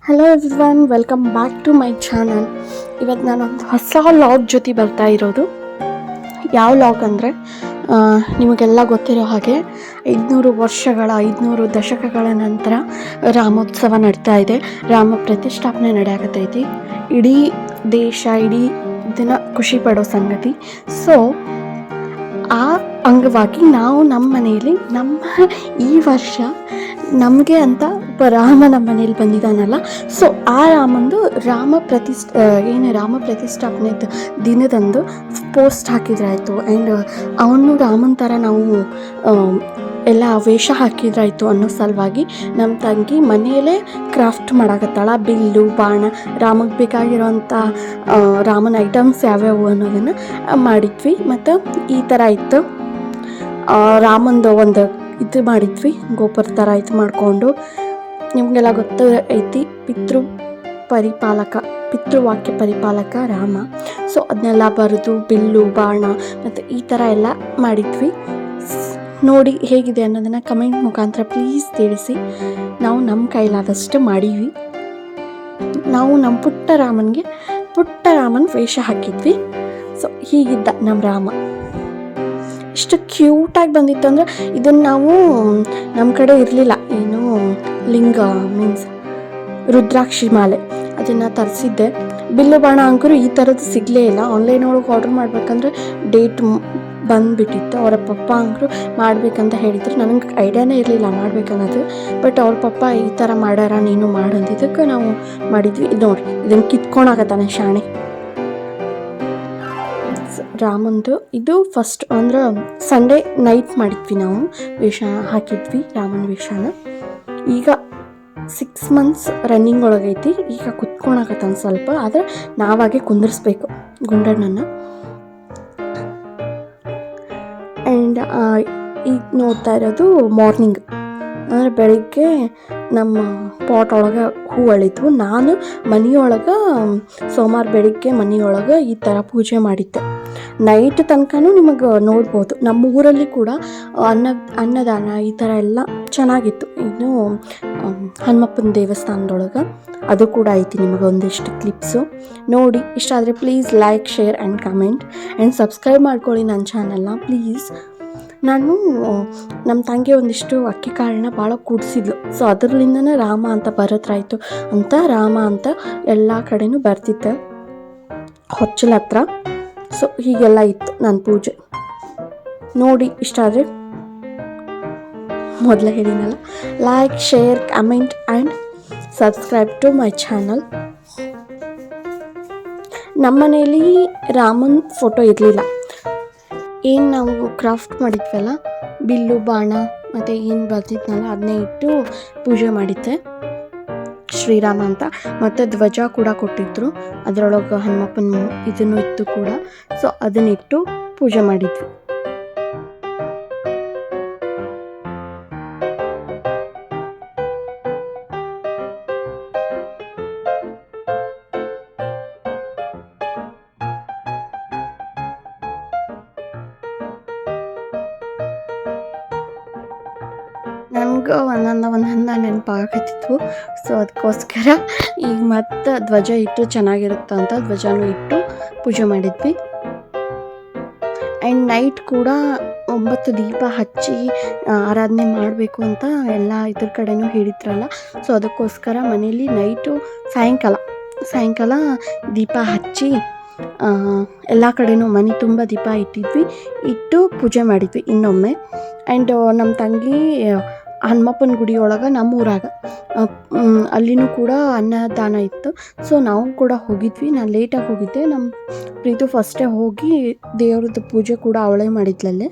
Hello everyone, welcome back to my channel. ಇವತ್ತು ನಾನೊಂದು ಹೊಸ ಲಾಗ್ ಜೊತೆ ಬರ್ತಾ ಇರೋದು. ಯಾವ ಲಾಗ್ ಅಂದರೆ, ನಿಮಗೆಲ್ಲ ಗೊತ್ತಿರೋ ಹಾಗೆ 500 ದಶಕಗಳ ನಂತರ ರಾಮೋತ್ಸವ ನಡೀತಾ ಇದೆ. ರಾಮ ಪ್ರತಿಷ್ಠಾಪನೆ ನಡೆಯಾಕತ್ತೈತಿ. ಇಡೀ ದೇಶ, ಇಡೀ ದಿನ ಖುಷಿ ಪಡೋ ಸಂಗತಿ. ಸೊ ಆ ಅಂಗವಾಗಿ ನಾವು ನಮ್ಮ ಮನೆಯಲ್ಲಿ ಈ ವರ್ಷ ನಮಗೆ ಅಂತ ಒಬ್ಬ ರಾಮ ನಮ್ಮ ಮನೇಲಿ ಬಂದಿದ್ದಾನಲ್ಲ, ಸೊ ಆ ರಾಮ ಪ್ರತಿಷ್ಠಾಪನೆ ದಿನದಂದು ಪೋಸ್ಟ್ ಹಾಕಿದ್ರಾಯ್ತು. ಆ್ಯಂಡ್ ಅವನು ರಾಮನ ಥರ ನಾವು ಎಲ್ಲ ವೇಷ ಹಾಕಿದ್ರಾಯ್ತು ಅನ್ನೋ ಸಲುವಾಗಿ ನಮ್ಮ ತಂಗಿ ಮನೆಯಲ್ಲೇ ಕ್ರಾಫ್ಟ್ ಮಾಡಾಕತ್ತಾಳ. ಬಿಲ್ಲು, ಬಾಣ, ರಾಮಗೆ ಬೇಕಾಗಿರೋಂಥ ರಾಮನ ಐಟಮ್ಸ್ ಯಾವ್ಯಾವು ಅನ್ನೋದನ್ನು ಮಾಡಿದ್ವಿ. ಮತ್ತು ಈ ಥರ ಇತ್ತು, ರಾಮಂದು ಒಂದು ಇದು ಮಾಡಿದ್ವಿ, ಗೋಪುರ ಥರ ಇದು ಮಾಡಿಕೊಂಡು. ನಿಮಗೆಲ್ಲ ಐತಿ, ಪಿತೃವಾಕ್ಯ ಪರಿಪಾಲಕ ರಾಮ. ಸೊ ಅದನ್ನೆಲ್ಲ ಬರೆದು ಬಿಲ್ಲು, ಬಾಣ ಮತ್ತು ಈ ಥರ ಎಲ್ಲ ಮಾಡಿದ್ವಿ. ನೋಡಿ ಹೇಗಿದೆ ಅನ್ನೋದನ್ನು ಕಮೆಂಟ್ ಮುಖಾಂತರ ಪ್ಲೀಸ್ ತಿಳಿಸಿ. ನಾವು ನಮ್ಮ ಕೈಲಾದಷ್ಟು ಮಾಡೀವಿ. ನಾವು ನಮ್ಮ ಪುಟ್ಟ ರಾಮನ ವೇಷ ಹಾಕಿದ್ವಿ. ಸೊ ಹೀಗಿದ್ದ ನಮ್ಮ ರಾಮ. ಇಷ್ಟು ಕ್ಯೂಟಾಗಿ ಬಂದಿತ್ತು ಅಂದರೆ, ಇದನ್ನು ನಾವು ನಮ್ಮ ಕಡೆ ಇರಲಿಲ್ಲ. ಏನು ಲಿಂಗ ಮೀನ್ಸ್ ರುದ್ರಾಕ್ಷಿ ಮಾಲೆ ಅದನ್ನು ತರಿಸಿದ್ದೆ. ಬಿಲ್ಲು ಬಾಣ ಅಂಕರು ಈ ಥರದ್ದು ಸಿಗಲೇ ಇಲ್ಲ. ಆನ್ಲೈನ್ ಒಳಗೆ ಆರ್ಡ್ರ್ ಮಾಡ್ಬೇಕಂದ್ರೆ ಡೇಟ್ ಬಂದುಬಿಟ್ಟಿತ್ತು. ಅವರ ಪಪ್ಪ ಅಂಕರು ಮಾಡಬೇಕಂತ ಹೇಳಿದ್ರು. ನನಗೆ ಐಡಿಯಾನೇ ಇರಲಿಲ್ಲ ಮಾಡಬೇಕನ್ನೋದು. ಬಟ್ ಅವ್ರ ಪಪ್ಪ ಈ ಥರ ಮಾಡ್ಯಾರ, ನೀನು ಮಾಡಂದಿದ್ದಕ್ಕೆ ನಾವು ಮಾಡಿದ್ವಿ. ಇದು ನೋಡಿ, ಇದನ್ನು ಕಿತ್ಕೊಳಕತ್ತಾನೆ ಶಾಣೆ. ರಾಮಂದು ಇದು ಫಸ್ಟ್ ಅಂದ್ರೆ ಸಂಡೇ ನೈಟ್ ಮಾಡಿದ್ವಿ, ನಾವು ವೇಷ ಹಾಕಿದ್ವಿ ರಾಮನ ವೇಷನ. ಈಗ 6 months ರನ್ನಿಂಗ್ ಒಳಗೈತಿ. ಈಗ ಕುತ್ಕೊಳಕತ್ತಾನ ಸ್ವಲ್ಪ, ಆದರೆ ನಾವಾಗೆ ಕುಂದಿರಿಸ್ಬೇಕು ಗುಂಡಣ್ಣನ. ಆ್ಯಂಡ್ ಈಗ ನೋಡ್ತಾ ಇರೋದು ಮಾರ್ನಿಂಗ್, ಅಂದರೆ ಬೆಳಿಗ್ಗೆ ನಮ್ಮ ಪಾಟ್ ಒಳಗೆ ಹೂ ಅಳಿದ್ವು. ನಾನು ಮನೆಯೊಳಗೆ ಸೋಮವಾರ ಬೆಳಿಗ್ಗೆ ಮನೆಯೊಳಗೆ ಈ ಥರ ಪೂಜೆ ಮಾಡಿದ್ದೆ. ನೈಟ್ ತನಕನೂ ನಿಮಗೆ ನೋಡ್ಬೋದು. ನಮ್ಮ ಊರಲ್ಲಿ ಕೂಡ ಅನ್ನದಾನ ಈ ಥರ ಎಲ್ಲ ಚೆನ್ನಾಗಿತ್ತು. ಇನ್ನು ಹನುಮಪ್ಪನ ದೇವಸ್ಥಾನದೊಳಗೆ ಅದು ಕೂಡ ಐತಿ. ನಿಮಗೆ ಒಂದಿಷ್ಟು ಕ್ಲಿಪ್ಸು ನೋಡಿ. ಇಷ್ಟ ಆದರೆ please like, share and comment and subscribe ಮಾಡ್ಕೊಳ್ಳಿ ನನ್ನ ಚಾನಲ್ನ ಪ್ಲೀಸ್. ನಾನು ನಮ್ಮ ತಂಗಿ ಒಂದಿಷ್ಟು ಅಕ್ಕಿ ಕಾಳನ್ನ ಭಾಳ ಕುಡಿಸಿದ್ಲು. ಸೊ ಅದರಲ್ಲಿಂದನೇ ರಾಮ ಅಂತ ಬರತ್ರಾಯ್ತು ಅಂತ ರಾಮ ಅಂತ ಎಲ್ಲ ಕಡೆನೂ ಬರ್ತಿದ್ದೆ ಹೊಚ್ಚಲ ಹತ್ರ. ಸೊ ಹೀಗೆಲ್ಲ ಇತ್ತು ನನ್ನ ಪೂಜೆ. ನೋಡಿ ಇಷ್ಟ ಆದರೆ ಮೊದಲೇ ಹೇಳಿನಲ್ಲ, like, share, comment and subscribe to my channel. ನಮ್ಮ ಮನೇಲಿ ರಾಮನ ಫೋಟೋ ಇರಲಿಲ್ಲ. ಏನು ನಾವು ಕ್ರಾಫ್ಟ್ ಮಾಡಿದ್ವಲ್ಲ, ಬಿಲ್ಲು, ಬಾಣ ಮತ್ತು ಏನು ಬರ್ತಿದ್ನಲ್ಲ ಅದನ್ನೇ ಇಟ್ಟು ಪೂಜೆ ಮಾಡಿದ್ದೆ, ಶ್ರೀರಾಮ ಅಂತ. ಮತ್ತು ಧ್ವಜ ಕೂಡ ಕೊಟ್ಟಿದ್ರು, ಅದರೊಳಗೆ ಹನುಮಪ್ಪನ ಇದನ್ನು ಇತ್ತು ಕೂಡ. ಸೊ ಅದನ್ನಿಟ್ಟು ಪೂಜೆ ಮಾಡಿದ್ವಿ. ನನಗೆ ಒಂದೊಂದು ನೆನಪಾಗತ್ತಿತ್ತು. ಸೊ ಅದಕ್ಕೋಸ್ಕರ ಈಗ ಮತ್ತೆ ಧ್ವಜ ಇಟ್ಟು ಚೆನ್ನಾಗಿರುತ್ತೆ ಅಂತ ಧ್ವಜನೂ ಇಟ್ಟು ಪೂಜೆ ಮಾಡಿದ್ವಿ. ಆ್ಯಂಡ್ ನೈಟ್ ಕೂಡ 9 ದೀಪ ಹಚ್ಚಿ ಆರಾಧನೆ ಮಾಡಬೇಕು ಅಂತ ಎಲ್ಲ ಇದ್ರ ಕಡೆನೂ ಹೇಳಿದ್ರಲ್ಲ. ಸೊ ಅದಕ್ಕೋಸ್ಕರ ಮನೇಲಿ ನೈಟು ಸಾಯಂಕಾಲ ದೀಪ ಹಚ್ಚಿ ಎಲ್ಲ ಕಡೆನೂ ಮನೆ ತುಂಬ ದೀಪ ಇಟ್ಟು ಪೂಜೆ ಮಾಡಿದ್ವಿ ಇನ್ನೊಮ್ಮೆ. ಆ್ಯಂಡ್ ನಮ್ಮ ತಂಗಿ ಹನುಮಪ್ಪನ ಗುಡಿಯೊಳಗೆ ನಮ್ಮೂರಾಗ ಅಲ್ಲಿನೂ ಕೂಡ ಅನ್ನದಾನ ಇತ್ತು. ಸೊ ನಾವು ಕೂಡ ಹೋಗಿದ್ವಿ. ನಾನು ಲೇಟಾಗಿ ಹೋಗಿದ್ದೆ. ನಮ್ಮ ಪ್ರೀತು ಫಸ್ಟೇ ಹೋಗಿ ದೇವ್ರದ್ದು ಪೂಜೆ ಕೂಡ ಅವಳೇ ಮಾಡಿದ್ಲಲ್ಲೇ.